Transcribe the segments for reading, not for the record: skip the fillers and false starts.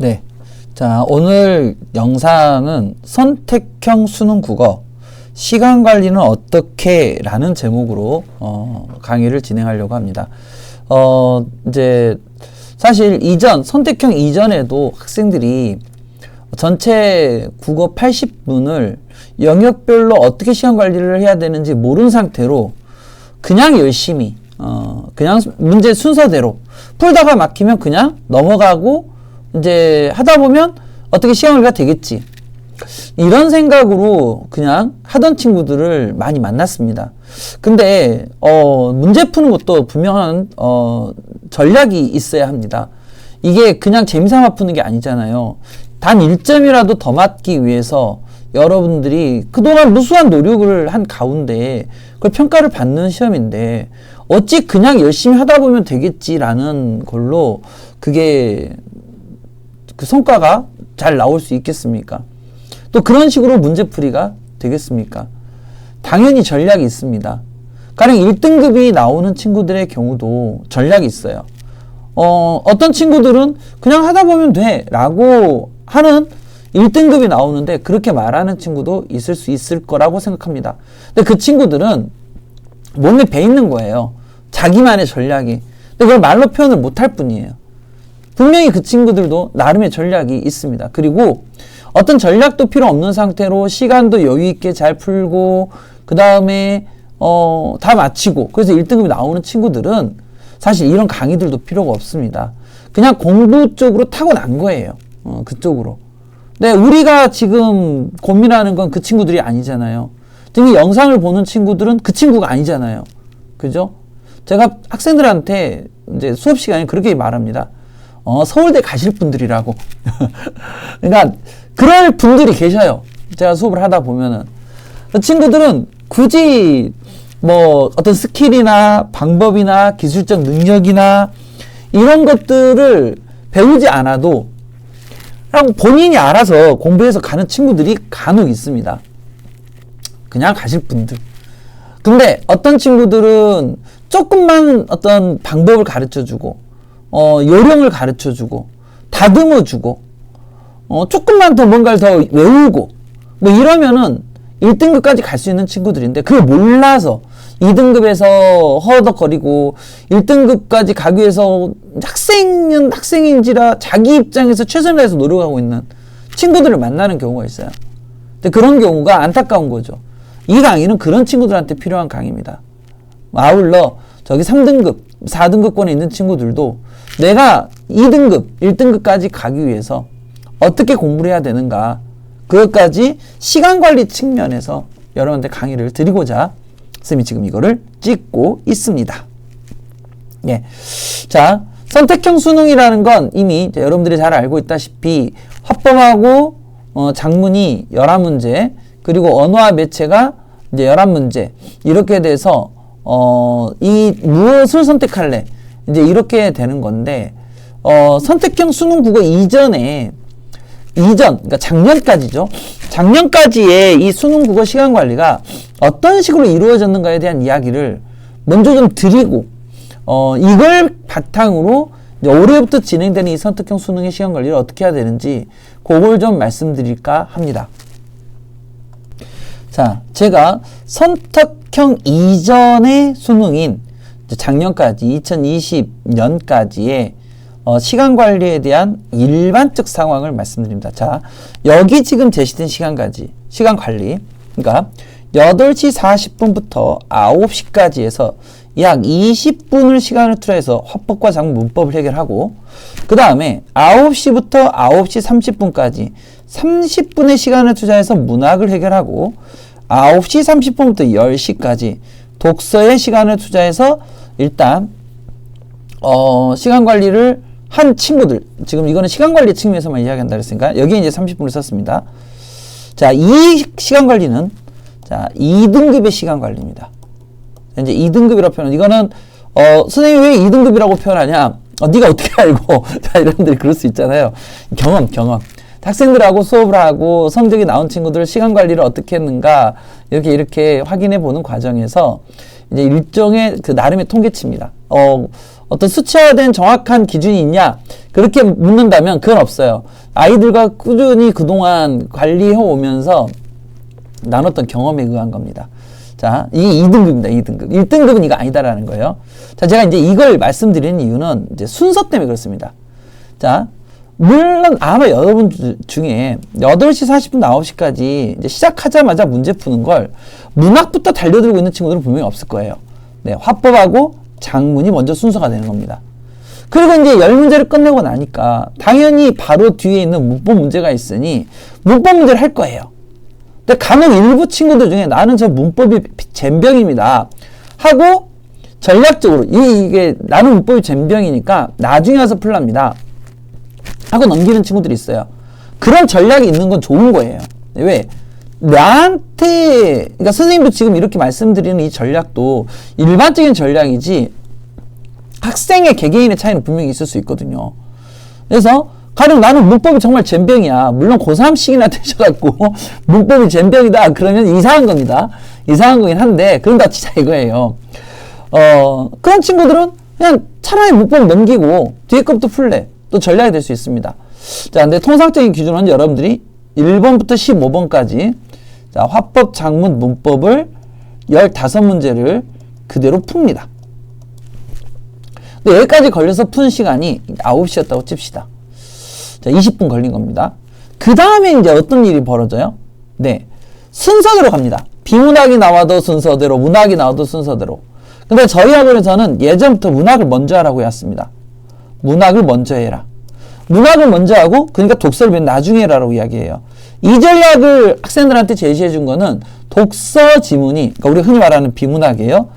네. 자, 오늘 영상은 선택형 수능 국어 시간 관리는 어떻게? 라는 제목으로 강의를 진행하려고 합니다. 이제 사실 선택형 이전에도 학생들이 전체 국어 80분을 영역별로 어떻게 시간 관리를 해야 되는지 모르는 상태로 그냥 열심히 그냥 문제 순서대로 풀다가 막히면 그냥 넘어가고 이제 하다 보면 어떻게 시간 관리가 되겠지, 이런 생각으로 그냥 하던 친구들을 많이 만났습니다. 근데 문제 푸는 것도 분명한 전략이 있어야 합니다. 이게 그냥 재미삼아 푸는 게 아니잖아요. 단 1점이라도 더 맞기 위해서 여러분들이 그동안 무수한 노력을 한 가운데 그걸 평가를 받는 시험인데 어찌 그냥 열심히 하다 보면 되겠지라는 걸로 그게 그 성과가 잘 나올 수 있겠습니까? 또 그런 식으로 문제풀이가 되겠습니까? 당연히 전략이 있습니다. 가령 1등급이 나오는 친구들의 경우도 전략이 있어요. 어떤 친구들은 그냥 하다 보면 돼 라고 하는 1등급이 나오는데 그렇게 말하는 친구도 있을 수 있을 거라고 생각합니다. 근데 그 친구들은 몸에 배 있는 거예요. 자기만의 전략이. 근데 그걸 말로 표현을 못할 뿐이에요. 분명히 그 친구들도 나름의 전략이 있습니다. 그리고 어떤 전략도 필요 없는 상태로 시간도 여유 있게 잘 풀고 그 다음에 다 마치고 그래서 1등급이 나오는 친구들은 사실 이런 강의들도 필요가 없습니다. 그냥 공부 쪽으로 타고난 거예요. 그쪽으로. 근데 우리가 지금 고민하는 건 그 친구들이 아니잖아요. 지금 이 영상을 보는 친구들은 그 친구가 아니잖아요. 그죠? 제가 학생들한테 이제 수업 시간에 그렇게 말합니다. 서울대 가실 분들이라고. 그러니까 그럴 분들이 계셔요. 제가 수업을 하다 보면은. 그 친구들은 굳이 뭐 어떤 스킬이나 방법이나 기술적 능력이나 이런 것들을 배우지 않아도 그냥 본인이 알아서 공부해서 가는 친구들이 간혹 있습니다. 그냥 가실 분들. 근데 어떤 친구들은 조금만 어떤 방법을 가르쳐주고 요령을 가르쳐주고 다듬어주고 조금만 더 뭔가를 더 외우고 뭐 이러면은 1등급까지 갈 수 있는 친구들인데 그걸 몰라서 2등급에서 허덕거리고 1등급까지 가기 위해서 학생은 학생인지라 자기 입장에서 최선을 다해서 노력하고 있는 친구들을 만나는 경우가 있어요. 근데 그런 경우가 안타까운 거죠. 이 강의는 그런 친구들한테 필요한 강의입니다. 아울러 저기 3등급, 4등급권에 있는 친구들도 내가 2등급, 1등급까지 가기 위해서 어떻게 공부를 해야 되는가, 그것까지 시간관리 측면에서 여러분한테 강의를 드리고자 쌤이 지금 이거를 찍고 있습니다. 예. 자, 선택형 수능이라는 건 이미 여러분들이 잘 알고 있다시피 화법하고 작문이 11문제, 그리고 언어와 매체가 이제 11문제, 이렇게 돼서 이 무엇을 선택할래? 이제 이렇게 되는 건데, 선택형 수능 국어 그러니까 작년까지죠. 작년까지의 이 수능 국어 시간 관리가 어떤 식으로 이루어졌는가에 대한 이야기를 먼저 좀 드리고, 이걸 바탕으로 이제 올해부터 진행되는 이 선택형 수능의 시간 관리를 어떻게 해야 되는지 그걸 좀 말씀드릴까 합니다. 자, 제가 선택형 이전의 수능인 작년까지 2020년까지의 시간 관리에 대한 일반적 상황을 말씀드립니다. 자, 여기 지금 제시된 시간 관리. 그러니까 8시 40분부터 9시까지 해서 약 20분을 시간을 투자해서 화법과 작문 문법을 해결하고, 그 다음에 9시부터 9시 30분까지 30분의 시간을 투자해서 문학을 해결하고, 9시 30분부터 10시까지 독서의 시간을 투자해서 일단 시간 관리를 한 친구들, 지금 이거는 시간 관리 측면에서만 이야기한다 그랬으니까 여기에 이제 30분을 썼습니다. 자, 이 시간 관리는 자 2등급의 시간 관리입니다. 이제 2등급이라고 표현. 이거는 선생님이 왜 2등급이라고 표현하냐? 네가 어떻게 알고? 자, 여러분들이 그럴 수 있잖아요. 경험. 학생들하고 수업을 하고 성적이 나온 친구들 시간 관리를 어떻게 했는가 이렇게 확인해 보는 과정에서 이제 일종의 그 나름의 통계치입니다. 어떤 수치화된 정확한 기준이 있냐? 그렇게 묻는다면 그건 없어요. 아이들과 꾸준히 그동안 관리해 오면서 나눴던 경험에 의한 겁니다. 자, 이게 2등급입니다. 2등급. 1등급은 이거 아니다라는 거예요. 자, 제가 이제 이걸 말씀드리는 이유는 이제 순서 때문에 그렇습니다. 자, 물론 아마 여러분 중에 8시 40분, 9시까지 이제 시작하자마자 문제 푸는 걸 문학부터 달려들고 있는 친구들은 분명히 없을 거예요. 네, 화법하고 장문이 먼저 순서가 되는 겁니다. 그리고 이제 10문제를 끝내고 나니까 당연히 바로 뒤에 있는 문법 문제가 있으니 문법 문제를 할 거예요. 근데 간혹 일부 친구들 중에 나는 저 문법이 젬병입니다 하고 전략적으로 이게 나는 문법이 젬병이니까 나중에 와서 풀랍니다 하고 넘기는 친구들이 있어요. 그런 전략이 있는 건 좋은 거예요. 왜? 나한테, 그러니까 선생님도 지금 이렇게 말씀드리는 이 전략도 일반적인 전략이지 학생의 개개인의 차이는 분명히 있을 수 있거든요. 그래서 가령 나는 문법이 정말 젬병이야. 물론 고3씩이나 되셔갖고 문법이 젬병이다 그러면 이상한 겁니다. 이상한 거긴 한데 그런다 치자 이거예요. 그런 친구들은 그냥 차라리 문법 넘기고 뒤에 것부터 풀래. 또 전략이 될 수 있습니다. 자, 근데 통상적인 기준은 여러분들이 1번부터 15번까지 자, 화법, 장문, 문법을 15문제를 그대로 풉니다. 근데 여기까지 걸려서 푼 시간이 9시였다고 칩시다. 자, 20분 걸린 겁니다. 그 다음에 이제 어떤 일이 벌어져요? 네. 순서대로 갑니다. 비문학이 나와도 순서대로, 문학이 나와도 순서대로. 근데 저희 학원에서는 예전부터 문학을 먼저 하라고 했습니다. 문학을 먼저 해라. 문학을 먼저 하고, 그러니까 독서를 맨 나중에 해라라고 이야기해요. 이 전략을 학생들한테 제시해 준 거는 독서 지문이, 그러니까 우리가 흔히 말하는 비문학이에요.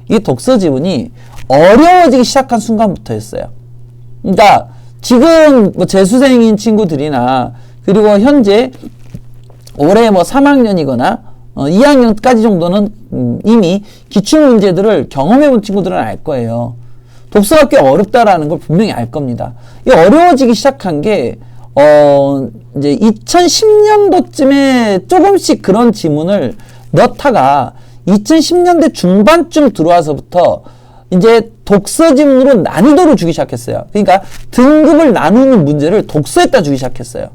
이 독서 지문이 어려워지기 시작한 순간부터였어요. 그러니까 지금 뭐 재수생인 친구들이나 그리고 현재 올해 뭐 3학년이거나 2학년까지 정도는 이미 기출 문제들을 경험해 본 친구들은 알 거예요. 독서가 꽤 어렵다라는 걸 분명히 알 겁니다. 이 어려워지기 시작한 게 이제 2010년도쯤에 조금씩 그런 지문을 넣다가 2010년대 중반쯤 들어와서부터 이제 독서 지문으로 난이도를 주기 시작했어요. 그러니까 등급을 나누는 문제를 독서에다 주기 시작했어요.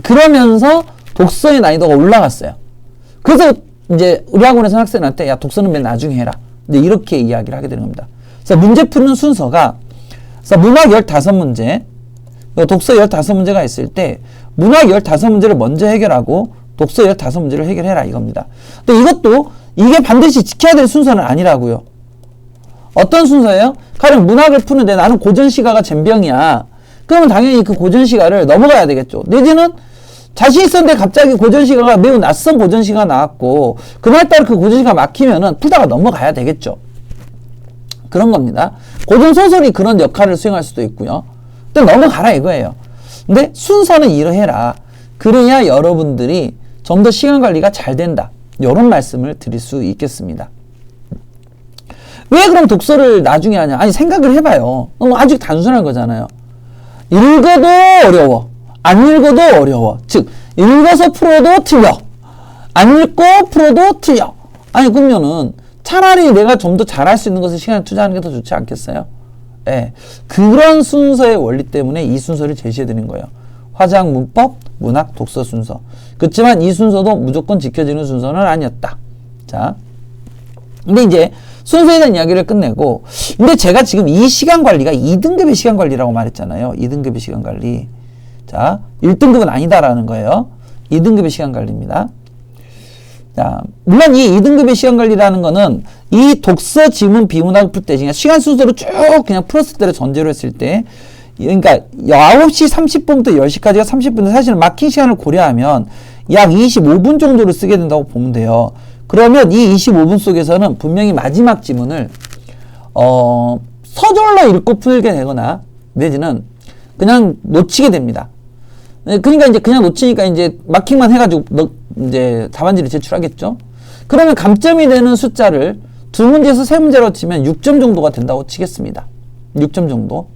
그러면서 독서의 난이도가 올라갔어요. 그래서 이제 우리 학원에서 학생한테 야 독서는 맨 나중에 해라. 근데 이렇게 이야기를 하게 되는 겁니다. 그래서 문제 푸는 순서가 그래서 문학 15문제, 독서 15문제가 있을 때 문학 15문제를 먼저 해결하고 독서 15문제를 해결해라 이겁니다. 근데 이것도 이게 반드시 지켜야 될 순서는 아니라고요. 어떤 순서예요? 가령 문학을 푸는데 나는 고전시가가 젬병이야. 그러면 당연히 그 고전시가를 넘어가야 되겠죠. 내지는 자신 있었는데 갑자기 고전시가가 매우 낯선 고전시가 나왔고 그날따라 그 고전시가 막히면은 풀다가 넘어가야 되겠죠. 그런 겁니다. 고전소설이 그런 역할을 수행할 수도 있고요. 근데 넘어가라 이거예요. 근데 순서는 이러해라. 그래야 여러분들이 좀 더 시간 관리가 잘 된다. 이런 말씀을 드릴 수 있겠습니다. 왜 그럼 독서를 나중에 하냐? 아니 생각을 해봐요. 아주 단순한 거잖아요. 읽어도 어려워. 안 읽어도 어려워. 즉 읽어서 풀어도 틀려. 안 읽고 풀어도 틀려. 아니 그러면은 차라리 내가 좀 더 잘할 수 있는 것에 시간을 투자하는 게 더 좋지 않겠어요? 예. 그런 순서의 원리 때문에 이 순서를 제시해 드린 거예요. 화장, 문법, 문학, 독서 순서. 그렇지만 이 순서도 무조건 지켜지는 순서는 아니었다. 자. 근데 이제 순서에 대한 이야기를 끝내고, 근데 제가 지금 이 시간 관리가 2등급의 시간 관리라고 말했잖아요. 2등급의 시간 관리. 자, 1등급은 아니다라는 거예요. 2등급의 시간 관리입니다. 자, 물론 이 2등급의 시간 관리라는 거는 이 독서, 지문, 비문학을 풀 때, 그냥 시간 순서로 쭉 그냥 풀었을 때를 전제로 했을 때, 그러니까 9시 30분부터 10시까지가 30분인데 사실은 막힌 시간을 고려하면 약 25분 정도를 쓰게 된다고 보면 돼요. 그러면 이 25분 속에서는 분명히 마지막 지문을 서둘러 읽고 풀게 되거나 내지는 그냥 놓치게 됩니다. 그러니까 이제 그냥 놓치니까 이제 마킹만 해가지고 이제 답안지를 제출하겠죠. 그러면 감점이 되는 숫자를 2문제에서 3문제로 치면 6점 정도가 된다고 치겠습니다. 6점 정도.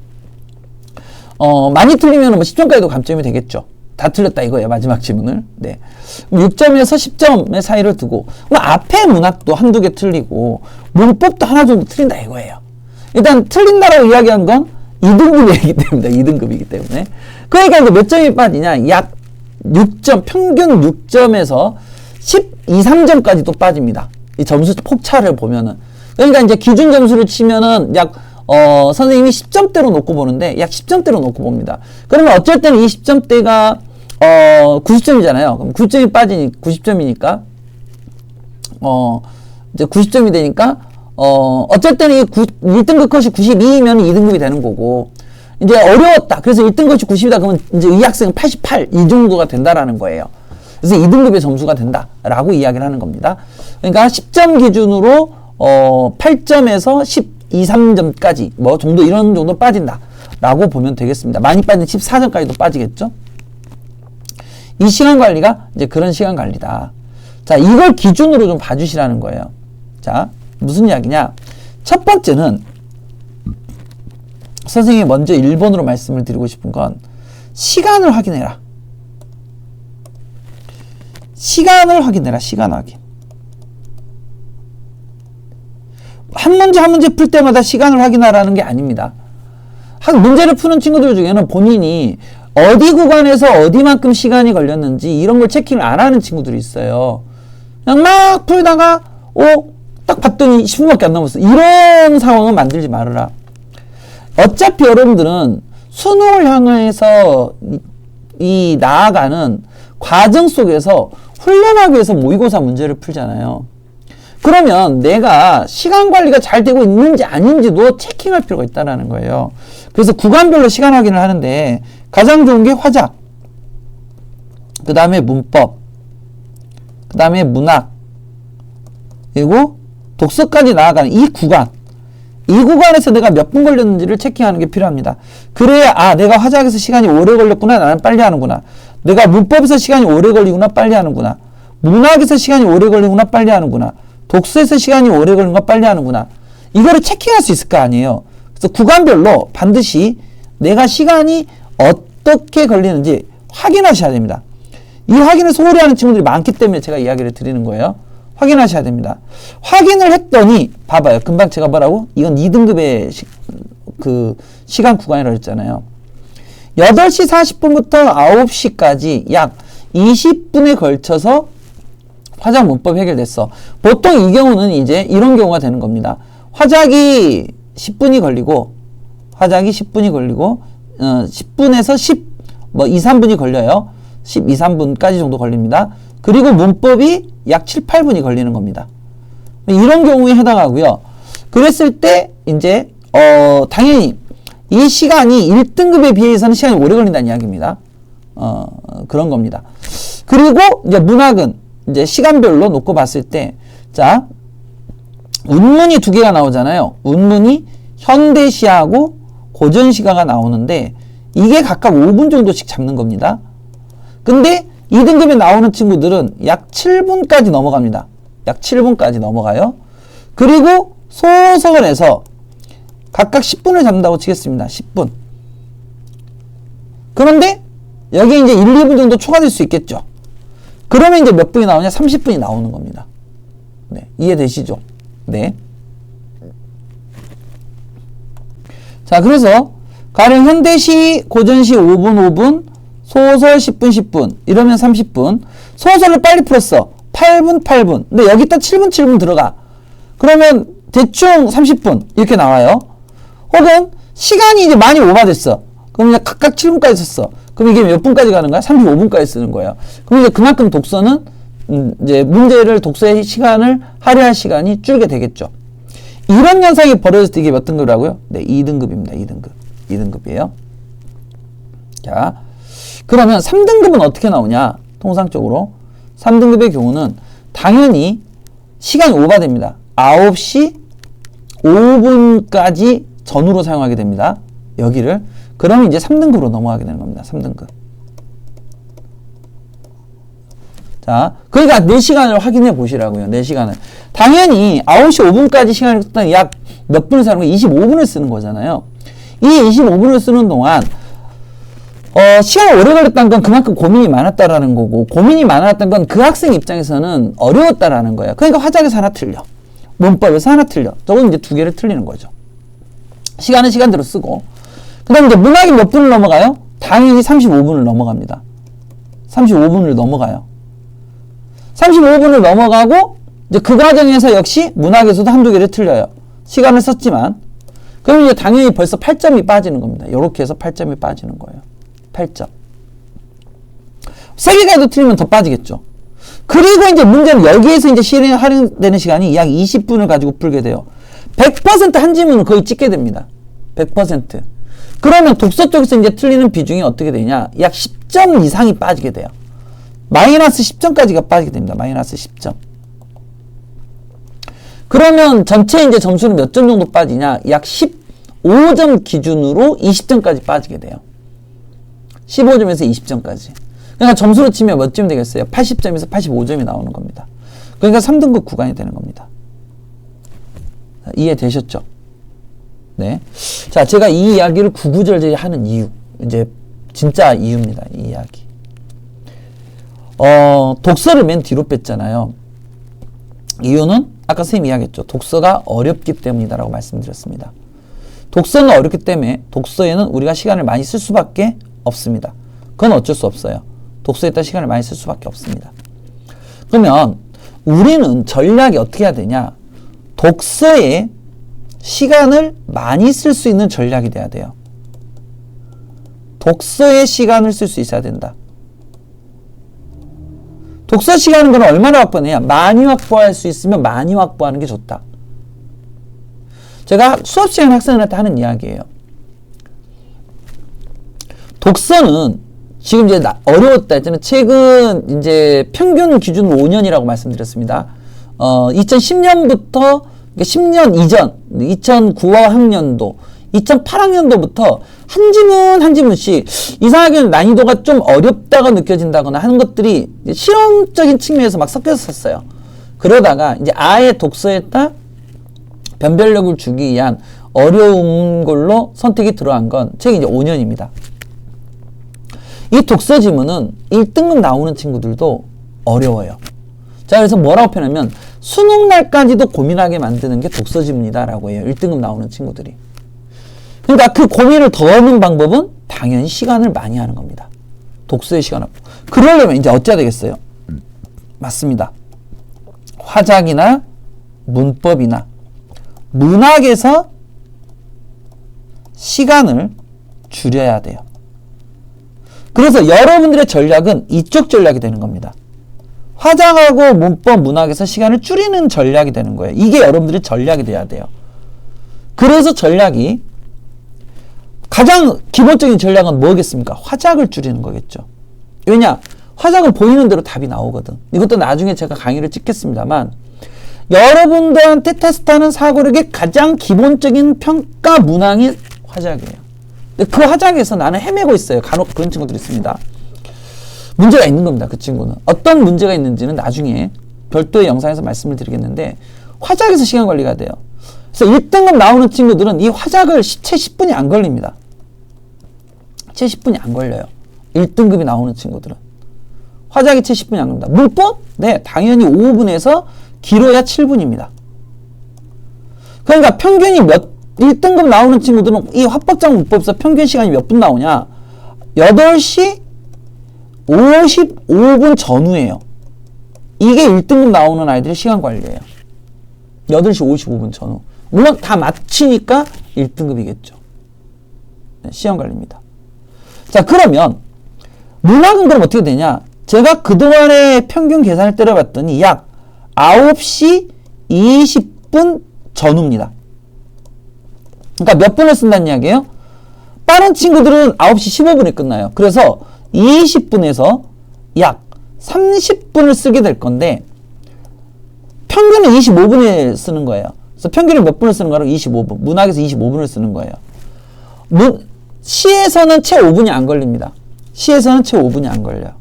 많이 틀리면 뭐 10점까지도 감점이 되겠죠. 다 틀렸다 이거예요. 마지막 지문을. 네. 6점에서 10점의 사이를 두고 앞에 문학도 한두 개 틀리고 문법도 하나 정도 틀린다 이거예요. 일단 틀린다라고 이야기한 건 2등급이기 때문에 2등급이기 때문에 그러니까 이제 몇 점이 빠지냐 약 6점 평균 6점에서 12, 3점까지 또 빠집니다. 이 점수 폭차를 보면은 그러니까 이제 기준 점수를 치면은 약 선생님이 10점대로 놓고 보는데 약 10점대로 놓고 봅니다. 그러면 어쩔 때는 이 10점대가 90점이잖아요. 그럼 90점이니까 이제 90점이 되니까 어쩔 때는 이 1등급 컷이 92이면 2등급이 되는 거고 이제 어려웠다. 그래서 1등급 컷이 90이다. 그러면 이제 이 학생은 88 이 정도가 된다라는 거예요. 그래서 2등급의 점수가 된다라고 이야기를 하는 겁니다. 그러니까 10점 기준으로 8점에서 12, 3점까지 뭐 정도 이런 정도 빠진다라고 보면 되겠습니다. 많이 빠진 14점까지도 빠지겠죠. 이 시간 관리가 이제 그런 시간 관리다. 자, 이걸 기준으로 좀 봐주시라는 거예요. 자, 무슨 이야기냐? 첫 번째는 선생님이 먼저 1번으로 말씀을 드리고 싶은 건 시간을 확인해라. 시간을 확인해라. 시간 확인. 한 문제 한 문제 풀 때마다 시간을 확인하라는 게 아닙니다. 문제를 푸는 친구들 중에는 본인이 어디 구간에서 어디만큼 시간이 걸렸는지 이런 걸 체킹을 안 하는 친구들이 있어요. 그냥 막 풀다가 딱 봤더니 10분밖에 안 남았어. 이런 상황은 만들지 말아라. 어차피 여러분들은 수능을 향해서 이 나아가는 과정 속에서 훈련하기 위해서 모의고사 문제를 풀잖아요. 그러면 내가 시간 관리가 잘 되고 있는지 아닌지도 체킹할 필요가 있다는 거예요. 그래서 구간별로 시간 확인을 하는데 가장 좋은 게 화작, 그 다음에 문법, 그 다음에 문학, 그리고 독서까지 나아가는 이 구간. 이 구간에서 내가 몇 분 걸렸는지를 체킹하는 게 필요합니다. 그래야 내가 화작에서 시간이 오래 걸렸구나. 나는 빨리 하는구나. 내가 문법에서 시간이 오래 걸리구나. 빨리 하는구나. 문학에서 시간이 오래 걸리구나. 빨리 하는구나. 독서에서 시간이 오래 걸리는 거 빨리 하는구나. 이거를 체킹할 수 있을 거 아니에요. 그래서 구간별로 반드시 내가 시간이 어떻게 걸리는지 확인하셔야 됩니다. 이 확인을 소홀히 하는 친구들이 많기 때문에 제가 이야기를 드리는 거예요. 확인하셔야 됩니다. 확인을 했더니 봐봐요. 금방 제가 뭐라고? 이건 2등급의 시간 구간이라고 했잖아요. 8시 40분부터 9시까지 약 20분에 걸쳐서 화작 문법 해결됐어. 보통 이 경우는 이제 이런 경우가 되는 겁니다. 화작이 10분이 걸리고 10분에서 2, 3분이 걸려요. 12, 3분까지 정도 걸립니다. 그리고 문법이 약 7, 8분이 걸리는 겁니다. 이런 경우에 해당하고요. 그랬을 때 이제 당연히 이 시간이 1등급에 비해서는 시간이 오래 걸린다는 이야기입니다. 그런 겁니다. 그리고 이제 문학은 이제 시간별로 놓고 봤을 때, 자, 운문이 두 개가 나오잖아요. 운문이 현대시하고 고전시가가 나오는데, 이게 각각 5분 정도씩 잡는 겁니다. 근데 2등급에 나오는 친구들은 약 7분까지 넘어갑니다. 약 7분까지 넘어가요. 그리고 소설에서 각각 10분을 잡는다고 치겠습니다. 10분. 그런데 여기 이제 1, 2분 정도 초과될 수 있겠죠. 그러면 이제 몇 분이 나오냐? 30분이 나오는 겁니다. 네, 이해되시죠? 네. 자, 그래서 가령 현대시, 고전시 5분, 5분, 소설 10분, 10분, 이러면 30분. 소설을 빨리 풀었어. 8분, 8분. 근데 여기다 7분, 7분 들어가. 그러면 대충 30분 이렇게 나와요. 혹은 시간이 이제 많이 오버됐어. 그럼 이제 각각 7분까지 썼어. 그럼 이게 몇 분까지 가는 거야? 35분까지 쓰는 거예요. 그럼 이제 그만큼 독서는 이제 문제를 독서의 시간을 할애할 시간이 줄게 되겠죠. 이런 현상이 벌어졌을 때 이게 몇 등급이라고요? 네, 2등급입니다. 2등급. 2등급이에요. 자, 그러면 3등급은 어떻게 나오냐? 통상적으로 3등급의 경우는 당연히 시간이 오버됩니다. 9시 5분까지 전후로 사용하게 됩니다. 여기를. 그러면 이제 3등급으로 넘어가게 되는 겁니다. 3등급. 자, 그러니까 4시간을 확인해 보시라고요. 4시간을. 당연히 9시 5분까지 시간을 썼다면 약 몇 분을 쓰는 거예요? 25분을 쓰는 거잖아요. 이 25분을 쓰는 동안 시간이 오래 걸렸다는 건 그만큼 고민이 많았다라는 거고, 고민이 많았던 건 그 학생 입장에서는 어려웠다라는 거예요. 그러니까 화작에서 하나 틀려. 문법에서 하나 틀려. 저건 이제 두 개를 틀리는 거죠. 시간은 시간대로 쓰고. 그 다음에 이제 문학이 몇 분을 넘어가요? 당연히 35분을 넘어갑니다. 35분을 넘어가요. 35분을 넘어가고, 이제 그 과정에서 역시 문학에서도 한두 개를 틀려요. 시간을 썼지만. 그럼 이제 당연히 벌써 8점이 빠지는 겁니다. 이렇게 해서 8점이 빠지는 거예요. 8점. 세 개가 더 틀리면 더 빠지겠죠. 그리고 이제 문제는 여기에서 이제 할인되는 시간이 약 20분을 가지고 풀게 돼요. 100% 한 지문을 거의 찍게 됩니다. 100%. 그러면 독서 쪽에서 이제 틀리는 비중이 어떻게 되냐? 약 10점 이상이 빠지게 돼요. 마이너스 10점까지가 빠지게 됩니다. 마이너스 10점. 그러면 전체 이제 점수는 몇 점 정도 빠지냐? 약 15점 기준으로 20점까지 빠지게 돼요. 15점에서 20점까지. 그러니까 점수로 치면 몇 점 되겠어요? 80점에서 85점이 나오는 겁니다. 그러니까 3등급 구간이 되는 겁니다. 이해되셨죠? 네. 자, 제가 이 이야기를 구구절절 하는 이유. 이제 진짜 이유입니다. 이 이야기. 독서를 맨 뒤로 뺐잖아요. 이유는 아까 선생님이 이야기했죠. 독서가 어렵기 때문이다라고 말씀드렸습니다. 독서는 어렵기 때문에 독서에는 우리가 시간을 많이 쓸 수밖에 없습니다. 그건 어쩔 수 없어요. 독서에다 시간을 많이 쓸 수밖에 없습니다. 그러면 우리는 전략이 어떻게 해야 되냐? 독서에 시간을 많이 쓸 수 있는 전략이 돼야 돼요. 독서에 시간을 쓸 수 있어야 된다. 독서 시간은 그럼 얼마나 확보하느냐? 많이 확보할 수 있으면 많이 확보하는 게 좋다. 제가 수업 시간에 학생들한테 하는 이야기예요. 독서는 지금 이제 어려웠다 했잖아요. 최근 이제 평균 기준으로 5년이라고 말씀드렸습니다. 2010년부터 10년 이전 2009학년도 2008학년도부터 한 지문 한 지문씩 이상하게 난이도가 좀 어렵다고 느껴진다거나 하는 것들이 실험적인 측면에서 막 섞여서 썼어요. 그러다가 이제 아예 독서에다 변별력을 주기 위한 어려운 걸로 선택이 들어간 건 책이 이제 5년입니다. 이 독서 지문은 1등급 나오는 친구들도 어려워요. 자, 그래서 뭐라고 표현하면 수능날까지도 고민하게 만드는 게 독서 지문이다라고 해요. 1등급 나오는 친구들이. 그러니까 그 고민을 더 하는 방법은 당연히 시간을 많이 하는 겁니다. 독서의 시간을. 그러려면 이제 어찌해야 되겠어요? 맞습니다. 화작이나 문법이나 문학에서 시간을 줄여야 돼요. 그래서 여러분들의 전략은 이쪽 전략이 되는 겁니다. 화작하고 문법, 문학에서 시간을 줄이는 전략이 되는 거예요. 이게 여러분들의 전략이 돼야 돼요. 그래서 전략이 가장 기본적인 전략은 뭐겠습니까? 화작을 줄이는 거겠죠. 왜냐? 화작은 보이는 대로 답이 나오거든. 이것도 나중에 제가 강의를 찍겠습니다만 여러분들한테 테스트하는 사고력의 가장 기본적인 평가 문항이 화작이에요. 근데 그 화작에서 나는 헤매고 있어요. 간혹 그런 친구들이 있습니다. 문제가 있는 겁니다. 그 친구는. 어떤 문제가 있는지는 나중에 별도의 영상에서 말씀을 드리겠는데 화작에서 시간 관리가 돼요. 그래서 1등급 나오는 친구들은 이 화작을 채 10분이 안 걸립니다. 채 10분이 안 걸려요. 1등급이 나오는 친구들은. 화작이 채 10분이 안 걸립니다. 문법? 네, 당연히 5분에서 길어야 7분입니다. 그러니까 평균이 1등급 나오는 친구들은 이 합법적 문법에서 평균 시간이 몇 분 나오냐? 8시 55분 전후예요. 이게 1등급 나오는 아이들의 시간 관리예요. 8시 55분 전후. 물론 다 마치니까 1등급이겠죠. 네, 시간 관리입니다. 자, 그러면 문학은 그럼 어떻게 되냐? 제가 그동안의 평균 계산을 때려봤더니 약 9시 20분 전후입니다. 그러니까 몇 분을 쓴다는 이야기예요? 빠른 친구들은 9시 15분에 끝나요. 그래서 20분에서 약 30분을 쓰게 될 건데 평균은 25분에 쓰는 거예요. 그래서 평균은 몇 분을 쓰는 거라고? 25분. 문학에서 25분을 쓰는 거예요. 시에서는 채 5분이 안 걸립니다. 시에서는 채 5분이 안 걸려요.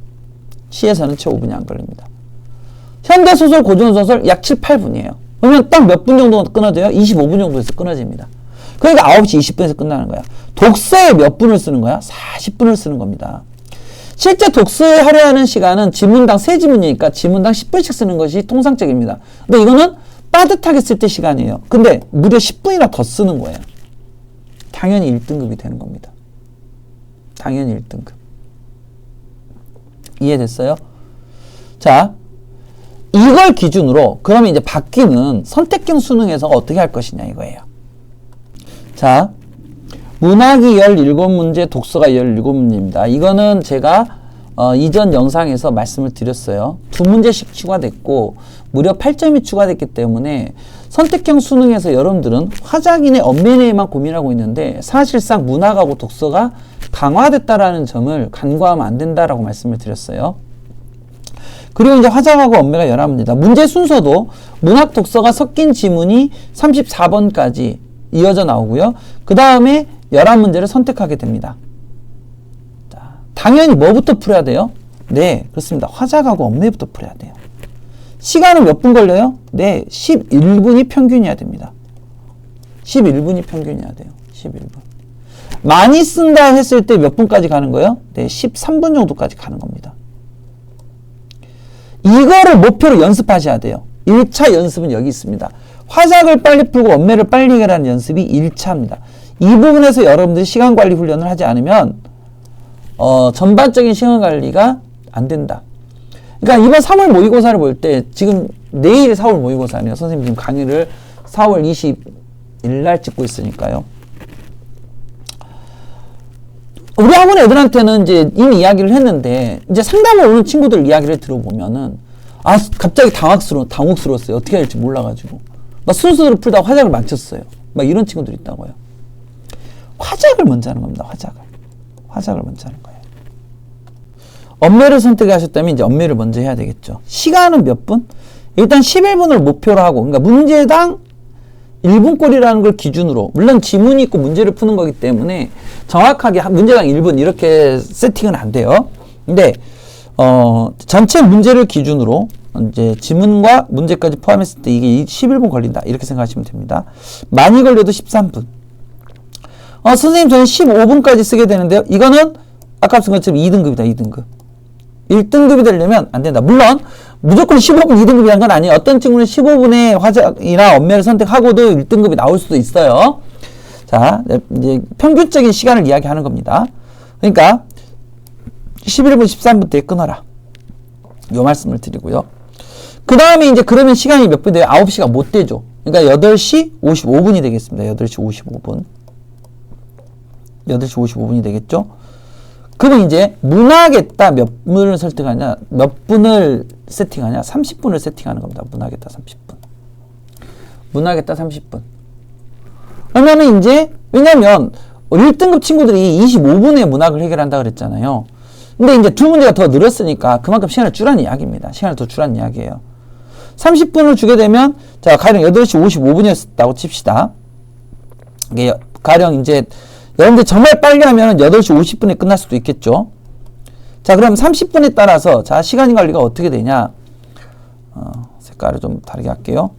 시에서는 채 5분이 안 걸립니다. 현대소설, 고전소설 약 7, 8분이에요. 그러면 딱 몇 분 정도 끊어져요? 25분 정도에서 끊어집니다. 그러니까 9시 20분에서 끝나는 거야. 독서에 몇 분을 쓰는 거야? 40분을 쓰는 겁니다. 실제 독서에 할애하는 시간은 지문당 3지문이니까 지문당 10분씩 쓰는 것이 통상적입니다. 근데 이거는 빠듯하게 쓸 때 시간이에요. 근데 무려 10분이나 더 쓰는 거예요. 당연히 1등급이 되는 겁니다. 당연히 1등급. 이해됐어요? 자, 이걸 기준으로 그러면 이제 바뀌는 선택형 수능에서 어떻게 할 것이냐 이거예요. 자, 문학이 17문제, 독서가 17문제입니다. 이거는 제가 이전 영상에서 말씀을 드렸어요. 2문제씩 추가됐고 무려 8점이 추가됐기 때문에 선택형 수능에서 여러분들은 화작인의 언매내에만 고민하고 있는데 사실상 문학하고 독서가 강화됐다라는 점을 간과하면 안 된다라고 말씀을 드렸어요. 그리고 이제 화작하고 언매가 11문제다. 문제 순서도 문학, 독서가 섞인 지문이 34번까지 이어져 나오고요. 그 다음에 11문제를 선택하게 됩니다. 자, 당연히 뭐부터 풀어야 돼요? 네, 그렇습니다. 화작하고 언매부터 풀어야 돼요. 시간은 몇 분 걸려요? 네, 11분이 평균이어야 됩니다. 11분이 평균이어야 돼요. 11분. 많이 쓴다 했을 때 몇 분까지 가는 거예요? 네, 13분 정도까지 가는 겁니다. 이거를 목표로 연습하셔야 돼요. 1차 연습은 여기 있습니다. 화작을 빨리 풀고 언매를 빨리 해결하는 연습이 1차입니다. 이 부분에서 여러분들이 시간관리 훈련을 하지 않으면 전반적인 시간관리가 안 된다. 그러니까 이번 3월 모의고사를 볼 때 지금 내일이 4월 모의고사네요. 선생님 지금 강의를 4월 20일 날 찍고 있으니까요. 우리 학원 애들한테는 이제 이미 이야기를 했는데 이제 상담을 오는 친구들 이야기를 들어보면은 갑자기 당혹스러웠어요. 어떻게 해야 할지 몰라가지고 막 순서대로 풀다가 화작을 망쳤어요. 막 이런 친구들이 있다고요. 화작을 먼저 하는 겁니다. 화작을 먼저 하는 거예요. 언매를 선택하셨다면 이제 언매를 먼저 해야 되겠죠. 시간은 몇 분? 일단 11분을 목표로 하고, 그러니까 문제당 1분꼴이라는 걸 기준으로, 물론 지문이 있고 문제를 푸는 거기 때문에 정확하게 문제당 1분 이렇게 세팅은 안 돼요. 근데 전체 문제를 기준으로 이제 지문과 문제까지 포함했을 때 이게 11분 걸린다 이렇게 생각하시면 됩니다. 많이 걸려도 13분. 선생님 저는 15분까지 쓰게 되는데요. 이거는 아까 쓴 것처럼 2등급이다. 2등급. 1등급이 되려면 안 된다. 물론 무조건 15분 2등급이라는 건 아니에요. 어떤 친구는 15분의 화작이나 언매를 선택하고도 1등급이 나올 수도 있어요. 자, 이제 평균적인 시간을 이야기하는 겁니다. 그러니까 11분 13분 때 끊어라. 요 말씀을 드리고요. 그 다음에 이제 그러면 시간이 몇 분 돼요? 9시가 못 되죠. 그러니까 8시 55분이 되겠습니다. 8시 55분. 8시 55분이 되겠죠? 그럼 이제 문학에다 몇 분을 설득하냐, 몇 분을 세팅하냐, 30분을 세팅하는 겁니다. 문학에다 30분. 문학에다 30분. 그러면은 이제, 왜냐면 1등급 친구들이 25분에 문학을 해결한다 그랬잖아요. 근데 이제 두 문제가 더 늘었으니까 그만큼 시간을 주라는 이야기입니다. 시간을 더 주라는 이야기예요. 30분을 주게 되면, 자, 가령 8시 55분이었다고 칩시다. 이게 가령 이제, 여러분들 정말 빨리 하면 8시 50분에 끝날 수도 있겠죠. 자, 그럼 30분에 따라서, 자, 시간 관리가 어떻게 되냐. 색깔을 좀 다르게 할게요.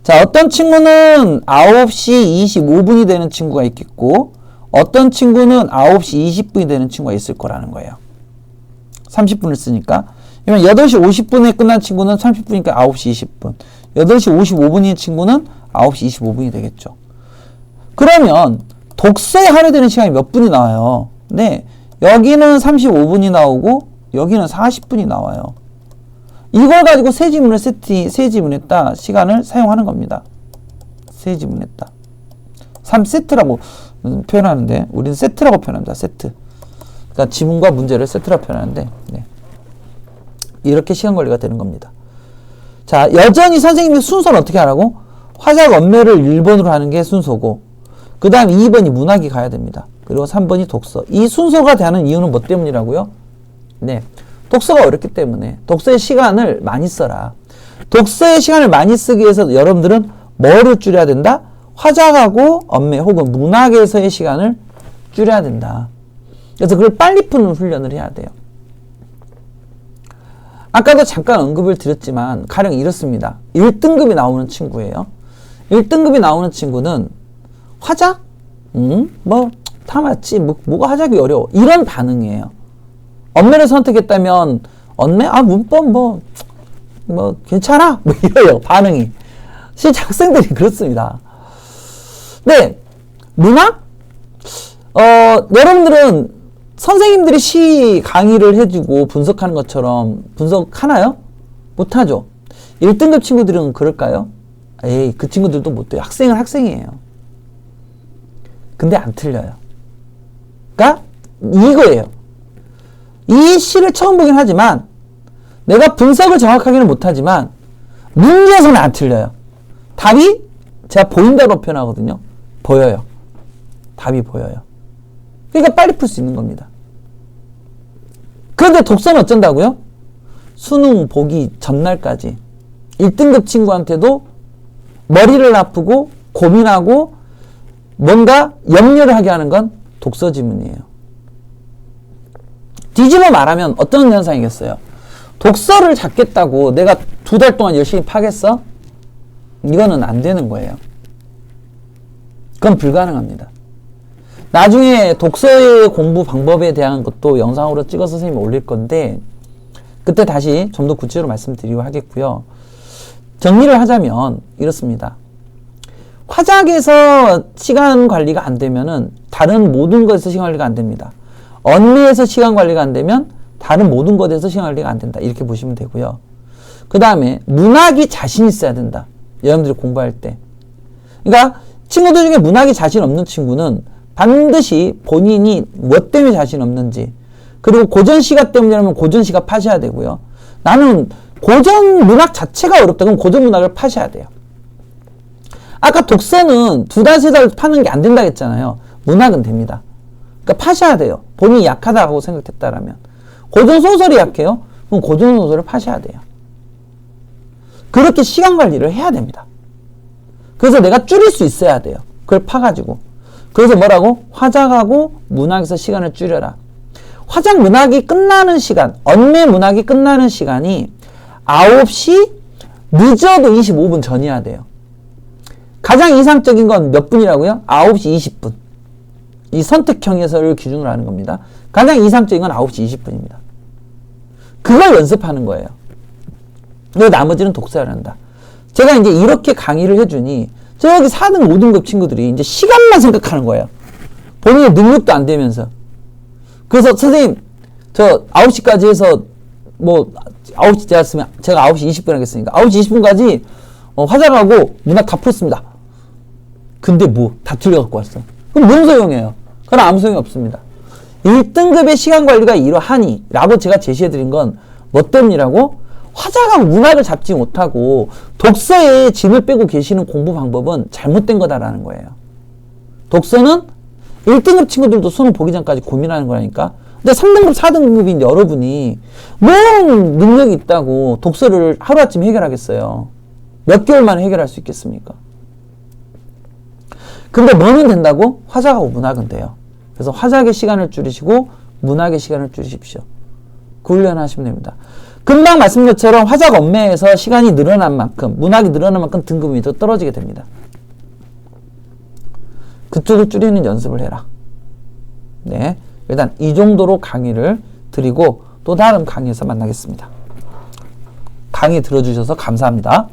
자, 어떤 친구는 9시 25분이 되는 친구가 있겠고, 어떤 친구는 9시 20분이 되는 친구가 있을 거라는 거예요. 30분을 쓰니까. 그러면 8시 50분에 끝난 친구는 30분이니까 9시 20분. 8시 55분인 친구는 9시 25분이 되겠죠. 그러면 독서에 할애되는 시간이 몇 분이 나와요? 네. 여기는 35분이 나오고 여기는 40분이 나와요. 이걸 가지고 세 지문에다 시간을 사용하는 겁니다. 세 지문에다. 3세트라고 표현하는데 우리는 세트라고 표현합니다. 세트. 그러니까 지문과 문제를 세트라고 표현하는데 네. 이렇게 시간 관리가 되는 겁니다. 자, 여전히 선생님의 순서는 어떻게 하라고? 화작 언매를 1번으로 하는 게 순서고 그 다음 2번이 문학이 가야 됩니다. 그리고 3번이 독서. 이 순서가 되는 이유는 뭐 때문이라고요? 네. 독서가 어렵기 때문에 독서의 시간을 많이 써라. 독서의 시간을 많이 쓰기 위해서 여러분들은 뭐를 줄여야 된다? 화작하고 언매 혹은 문학에서의 시간을 줄여야 된다. 그래서 그걸 빨리 푸는 훈련을 해야 돼요. 아까도 잠깐 언급을 드렸지만 가령 이렇습니다. 1등급이 나오는 친구예요. 1등급이 나오는 친구는 화작? 뭐 다 맞지. 뭐가 화작이 어려워. 이런 반응이에요. 언매를 선택했다면 언매? 문법 뭐 괜찮아? 뭐 이래요. 반응이. 실제 학생들이 그렇습니다. 네, 문학? 여러분들은 선생님들이 시 강의를 해주고 분석하는 것처럼 분석하나요? 못하죠. 1등급 친구들은 그럴까요? 에이, 그 친구들도 못해요. 학생은 학생이에요. 근데 안 틀려요. 그러니까 이거예요. 이 시를 처음 보긴 하지만 내가 분석을 정확하게는 못하지만 문제에서는 안 틀려요. 답이 제가 보인다고 표현하거든요. 보여요. 답이 보여요. 그러니까 빨리 풀 수 있는 겁니다. 그런데 독서는 어쩐다고요? 수능 보기 전날까지 1등급 친구한테도 머리를 아프고 고민하고 뭔가 염려를 하게 하는 건 독서 지문이에요. 뒤집어 말하면 어떤 현상이겠어요? 독서를 잡겠다고 내가 2달 동안 열심히 파겠어? 이거는 안 되는 거예요. 그건 불가능합니다. 나중에 독서의 공부 방법에 대한 것도 영상으로 찍어서 선생님이 올릴 건데 그때 다시 좀 더 구체적으로 말씀드리고 하겠고요. 정리를 하자면 이렇습니다. 화작에서 시간 관리가 안 되면은 다른 모든 것에서 시간 관리가 안 됩니다. 언리에서 시간 관리가 안 되면 다른 모든 것에서 시간 관리가 안 된다. 이렇게 보시면 되고요. 그 다음에 문학이 자신 있어야 된다. 여러분들이 공부할 때. 그러니까 친구들 중에 문학이 자신 없는 친구는 반드시 본인이 뭐 때문에 자신 없는지 그리고 고전시가 때문이라면 고전시가 파셔야 되고요. 나는 고전 문학 자체가 어렵다. 그럼 고전 문학을 파셔야 돼요. 아까 독서는 2달, 3달 파는 게 안 된다 했잖아요. 문학은 됩니다. 그러니까 파셔야 돼요. 본인이 약하다고 생각했다라면. 고전소설이 약해요? 그럼 고전소설을 파셔야 돼요. 그렇게 시간 관리를 해야 됩니다. 그래서 내가 줄일 수 있어야 돼요. 그걸 파가지고. 그래서 뭐라고? 화작하고 문학에서 시간을 줄여라. 화작 문학이 끝나는 시간, 언매 문학이 끝나는 시간이 9시 늦어도 25분 전이어야 돼요. 가장 이상적인 건 몇 분이라고요? 9시 20분. 이 선택형에서를 기준으로 하는 겁니다. 가장 이상적인 건 9시 20분입니다. 그걸 연습하는 거예요. 그리고 나머지는 독서를 한다. 제가 이제 이렇게 강의를 해주니 저기 4등, 5등급 친구들이 이제 시간만 생각하는 거예요. 본인의 능력도 안 되면서. 그래서 선생님, 저 9시까지 해서 뭐 9시 제가 9시 20분 하겠으니까 9시 20분까지 화작하고 문학 다 풀었습니다. 근데 뭐 다 틀려갖고 왔어. 그럼 뭔 소용이에요? 그건 아무 소용이 없습니다. 1등급의 시간 관리가 이러하니 라고 제가 제시해드린 건 뭐 때문이라고? 화작하고 문학을 잡지 못하고 독서에 진을 빼고 계시는 공부 방법은 잘못된 거다라는 거예요. 독서는 1등급 친구들도 수능 보기 전까지 고민하는 거라니까. 근데 3등급, 4등급인 여러분이 뭔 능력이 있다고 독서를 하루아침에 해결하겠어요. 몇 개월 만에 해결할 수 있겠습니까? 근데 뭐는 된다고? 화작하고 문학은 돼요. 그래서 화작의 시간을 줄이시고 문학의 시간을 줄이십시오. 그 훈련을 하시면 됩니다. 금방 말씀드린 것처럼 화작 언매에서 시간이 늘어난 만큼, 문학이 늘어난 만큼 등급이 더 떨어지게 됩니다. 그쪽을 줄이는 연습을 해라. 네, 일단 이 정도로 강의를 드리고 또 다른 강의에서 만나겠습니다. 강의 들어주셔서 감사합니다.